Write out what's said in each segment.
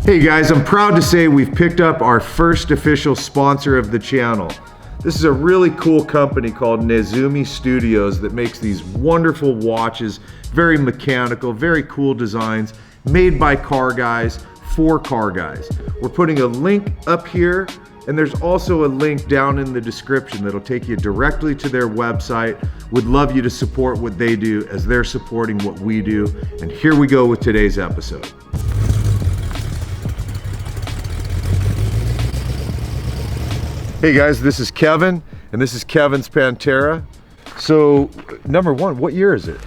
Hey guys, I'm proud to say we've picked up our first official sponsor of the channel. This is a really cool company called Nezumi Studios that makes these wonderful watches, very mechanical, very cool designs, made by car guys, for car guys. We're putting a link up here, and there's also a link down in the description that'll take you directly to their website. Would love you to support what they do as they're supporting what we do. And here we go with today's episode. Hey guys, this is Kevin, and this is Kevin's Pantera. So, number one, what year is it?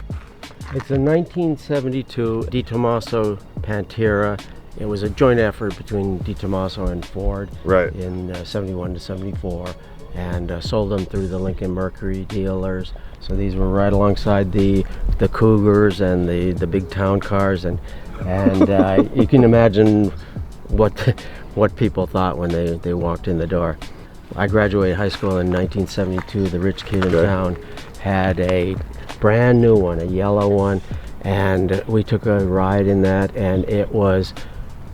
It's a 1972 Di Tommaso Pantera. It was a joint effort between Di Tommaso and Ford in 71 to 74, and sold them through the Lincoln Mercury dealers. So these were right alongside the Cougars and the big town cars, and you can imagine what people thought when they walked in the door. I graduated high school in 1972. The rich kid in town had a brand new one, a yellow one, and we took a ride in that, and it was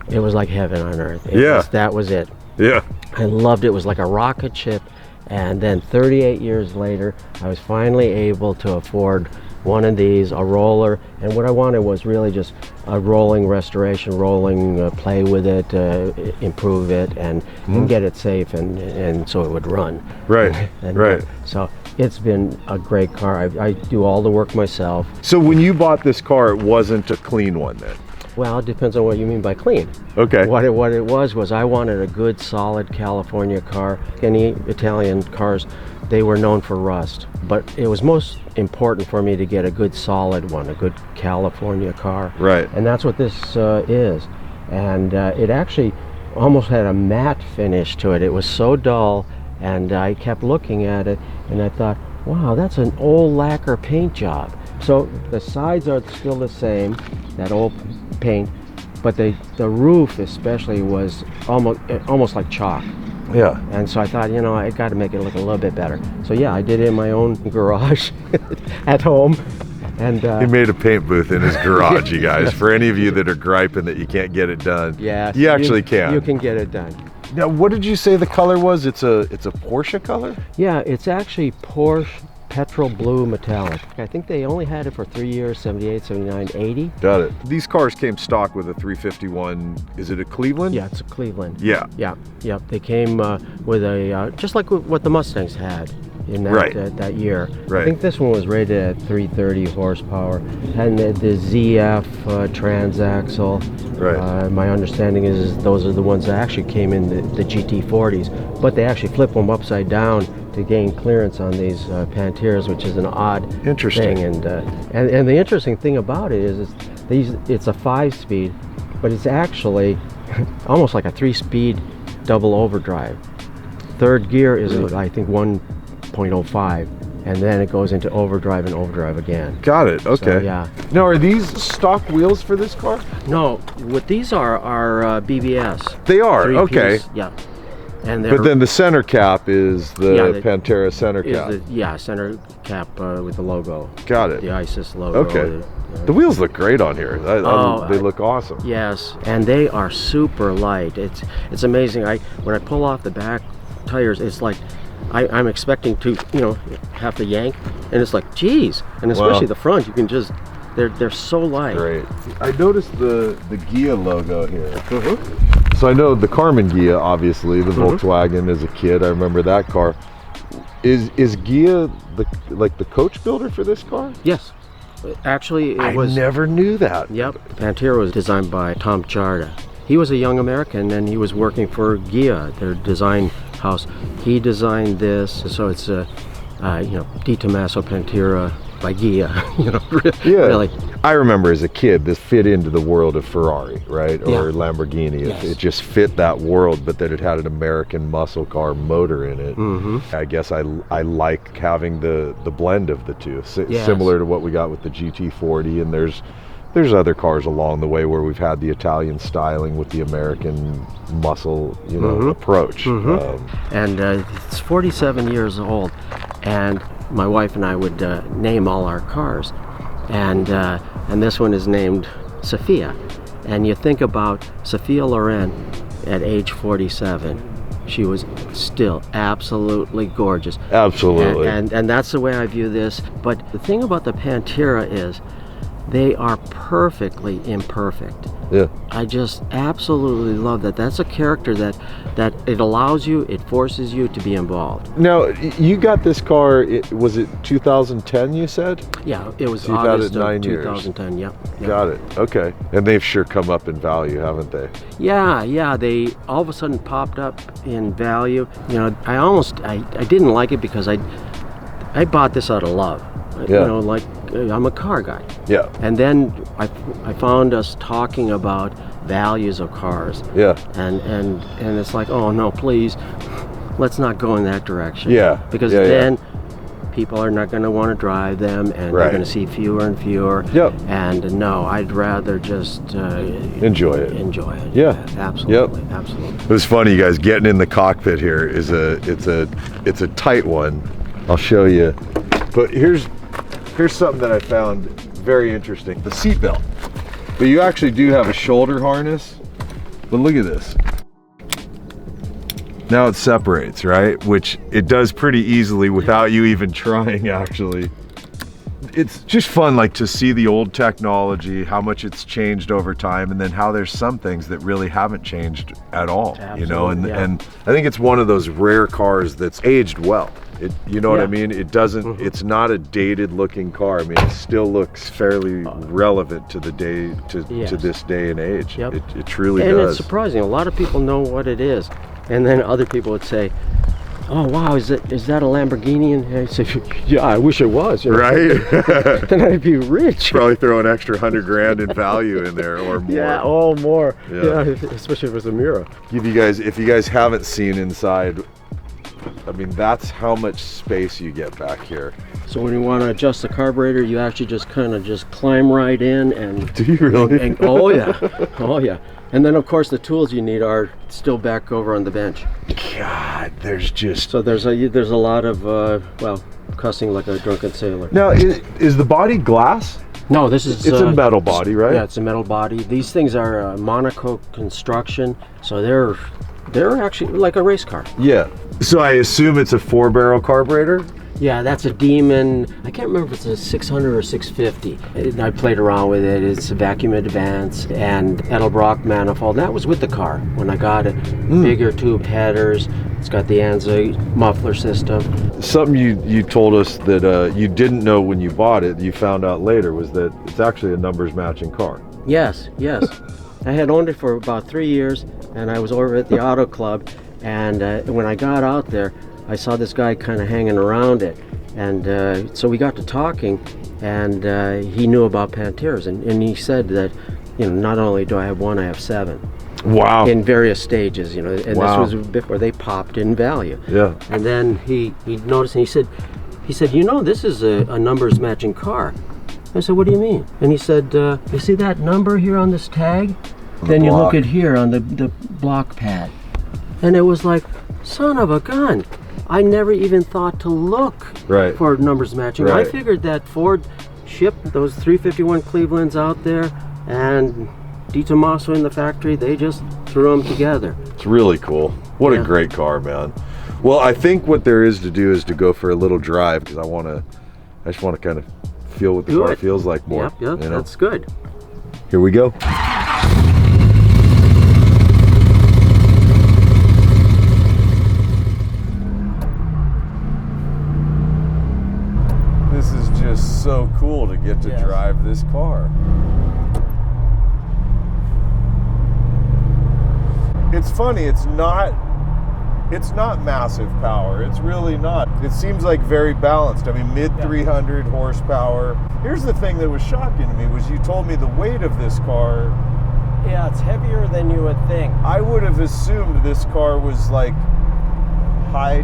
like heaven on earth. That was it. Yeah. I loved it. It was like a rocket ship. And then 38 years later, I was finally able to afford one of these, a roller, and what I wanted was really just a rolling restoration, play with it, improve it, and get it safe, and so it would run. Right, right. So it's been a great car. I do all the work myself. So when you bought this car, it wasn't a clean one then? Well, it depends on what you mean by clean. Okay. What it was I wanted a good, solid California car. Any Italian cars, they were known for rust, but it was most important for me to get a good, solid one, a good California car. Right. And that's what this is. And it actually almost had a matte finish to it. It was so dull, and I kept looking at it, and I thought, wow, that's an old lacquer paint job. So the sides are still the same, that old paint, but the roof especially was almost like chalk. Yeah. And so I thought, I got to make it look a little bit better. So yeah, I did it in my own garage at home. And he made a paint booth in his garage, you guys. For any of you that are griping that you can't get it done, yeah, you actually can. You can get it done. Now, what did you say the color was? It's a Porsche color? Yeah, it's actually Porsche Petrol Blue Metallic. I think they only had it for 3 years, 78, 79, 80. Got it. These cars came stock with a 351. Is it a Cleveland? Yeah, it's a Cleveland. Yeah. Yeah, yeah. They came with a, just like what the Mustangs had in that, that year. Right. I think this one was rated at 330 horsepower. And the ZF transaxle. Right. My understanding is those are the ones that actually came in the GT40s, but they actually flip them upside down to gain clearance on these Panteras, which is an odd thing. And the interesting thing about it is it's a 5-speed, but it's actually almost like a 3-speed double overdrive. Third gear is I think 1.05, and then it goes into overdrive and overdrive again. Got it. Okay. So, yeah. Now, are these stock wheels for this car? No, what these are BBS. They are. Okay. Yeah. And but then the center cap is the Pantera center cap. Center cap with the logo. Got it. The ISIS logo. Okay. The wheels look great on here. They look awesome. Yes, and they are super light. It's amazing. When I pull off the back tires, it's like I'm expecting to have to yank, and it's like, geez. And especially the front, you can just they're so light. Great. I noticed the Ghia logo here. So I know the Karmann Ghia, obviously, the Volkswagen as a kid. I remember that car. Is Ghia the coach builder for this car? Yes. Actually, I never knew that. Yep. Pantera was designed by Tom Charda. He was a young American, and he was working for Ghia, their design house. He designed this, so it's Di Tommaso Pantera by Ghia, really. I remember as a kid, this fit into the world of Ferrari, right? Or Lamborghini. Yes. It just fit that world, but that it had an American muscle car motor in it. I guess I like having the blend of the two, similar to what we got with the GT40, and there's other cars along the way where we've had the Italian styling with the American muscle, approach. And it's 47 years old, and my wife and I would name all our cars, and this one is named Sophia, And you think about Sophia Loren at age 47. She was still absolutely gorgeous. Absolutely. And that's the way I view this. But the thing about the Pantera is they are perfectly imperfect. Yeah. I just absolutely love that. That's a character that it allows you, it forces you to be involved. Now, you got this car, was it 2010 you said? Yeah, it was So you've had August it 9 of years. 2010, yep. Got it, okay. And they've sure come up in value, haven't they? Yeah, they all of a sudden popped up in value. You know, I didn't like it because I bought this out of love. Yeah. You know, like I'm a car guy. Yeah. And then I found us talking about values of cars. Yeah. And it's like, oh no, please, let's not go in that direction. Yeah. Because then people are not going to want to drive them, and they're going to see fewer and fewer. Yep. And no, I'd rather just enjoy it. Enjoy it. Yeah. Absolutely. Yep. Absolutely. It was funny, you guys. Getting in the cockpit here is it's a tight one. I'll show you. But here's something that I found very interesting. The seat belt. But you actually do have a shoulder harness. But look at this. Now it separates, right? Which it does pretty easily without you even trying, actually. It's just fun, like, to see the old technology, how much it's changed over time, and then how there's some things that really haven't changed at all. Absolutely, you know, and I think it's one of those rare cars that's aged well. You know what I mean? It doesn't, it's not a dated looking car. I mean, it still looks fairly relevant to the day, to this day and age. Yep. It truly does. And it's surprising, a lot of people know what it is. And then other people would say, oh wow, is that a Lamborghini? And I say, yeah, I wish it was. You know? Right? Then I'd be rich. Probably throw an extra $100,000 in value in there or more. Yeah, more. Yeah, especially if it's a Miura. If you guys haven't seen inside, I mean, that's how much space you get back here. So when you want to adjust the carburetor, you actually just kind of just climb right in and... Do you really? Oh yeah. And then of course the tools you need are still back over on the bench. God, there's just... So there's a lot of, well, cussing like a drunken sailor. Now, is the body glass? No, this is... It's a metal body, right? Yeah, it's a metal body. These things are Monaco construction, so they're actually like a race car. Yeah. So I assume it's a 4-barrel carburetor? Yeah, that's a Demon. I can't remember if it's a 600 or 650. I played around with it. It's a vacuum advance and Edelbrock manifold. That was with the car when I got it. Bigger tube headers. It's got the ANZA muffler system. Something you told us that you didn't know when you bought it, you found out later, was that it's actually a numbers matching car. Yes. I had owned it for about 3 years, and I was over at the auto club, and when I got out there, I saw this guy kind of hanging around it, and so we got to talking, and he knew about Panteras, and he said that, you know, not only do I have one, I have 7. Wow. In various stages, you know, and this was before they popped in value. Yeah. And then he noticed, and he said, you know, this is a numbers matching car. I said, what do you mean? And he said, you see that number here on this tag? Then you look at here on the block pad. And it was like, son of a gun. I never even thought to look for numbers matching. I figured that Ford shipped those 351 Clevelands out there, and DiTomaso in the factory, they just threw them together. It's really cool. What a great car, man. Well, I think what there is to do is to go for a little drive, because I just want to kind of feel what the car feels like more. Yep, you know? That's good. Here we go. This is just so cool to get to drive this car. It's funny, it's not massive power. It's really not. It seems like very balanced. I mean, mid 300 horsepower. Here's the thing that was shocking to me was you told me the weight of this car. Yeah, it's heavier than you would think. I would have assumed this car was like high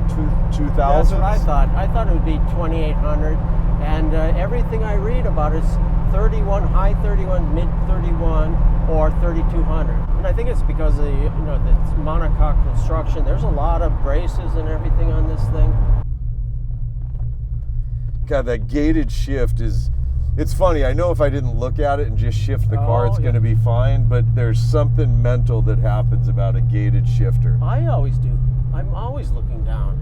2000s. That's what I thought. I thought it would be 2800, and everything I read about it is 31, high 31, mid 31, or 3200. And I think it's because of the, you know, the monocoque construction. There's a lot of braces and everything on this thing. God, that gated shift is It's funny, I know if I didn't look at it and just shift the car, it's yeah. going to be fine, but there's something mental that happens about a gated shifter. I always do. I'm always looking down.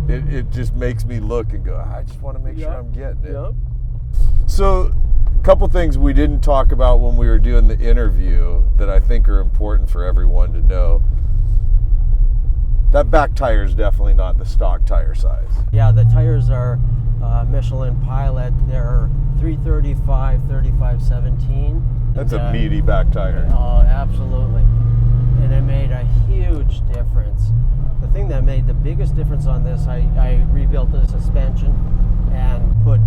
It just makes me look and go, I just want to make sure I'm getting it. Yep. So, a couple things we didn't talk about when we were doing the interview that I think are important for everyone to know. That back tire is definitely not the stock tire size. Yeah, the tires are Michelin Pilot. They're 335, 3517. That's a meaty back tire. Oh, absolutely. And it made a huge difference. The thing that made the biggest difference on this, I rebuilt the suspension and put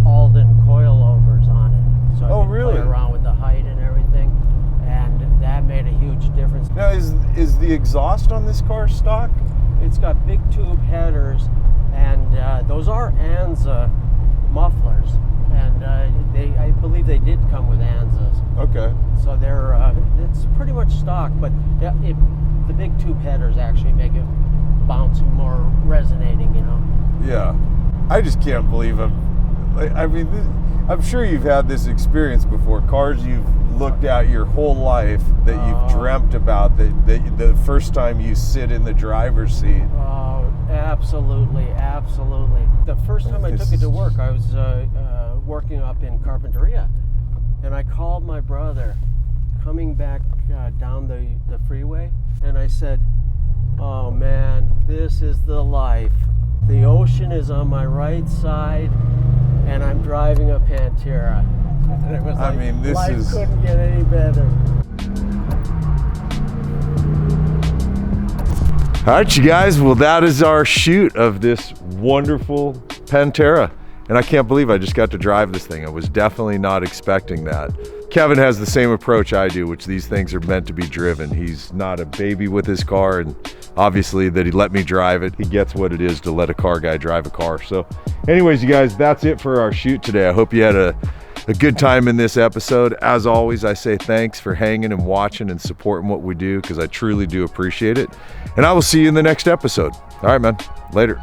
Alden coilovers on it. So I could play around with the height and everything. And that made a huge difference. Now, is the exhaust on this car stock? It's got big tube headers, and those are ANZA mufflers, and I believe they did come with ANZAs. Okay. So they're it's pretty much stock, but the big tube headers actually make it bounce more resonating, you know. Yeah, I just can't believe I'm sure you've had this experience before. Cars you've looked at your whole life that you've dreamt about, that the first time you sit in the driver's seat. Oh, absolutely. The first time I took it to work, I was working up in Carpinteria, and I called my brother coming back down the freeway, and I said, oh man, this is the life. The ocean is on my right side, and I'm driving a Pantera. And it was life couldn't get any better. All right, you guys. Well, that is our shoot of this wonderful Pantera. And I can't believe I just got to drive this thing. I was definitely not expecting that. Kevin has the same approach I do, which these things are meant to be driven. He's not a baby with his car, and obviously that he let me drive it. He gets what it is to let a car guy drive a car. So anyways, you guys, that's it for our shoot today. I hope you had a good time in this episode. As always, I say thanks for hanging and watching and supporting what we do, because I truly do appreciate it. And I will see you in the next episode. All right, man. Later.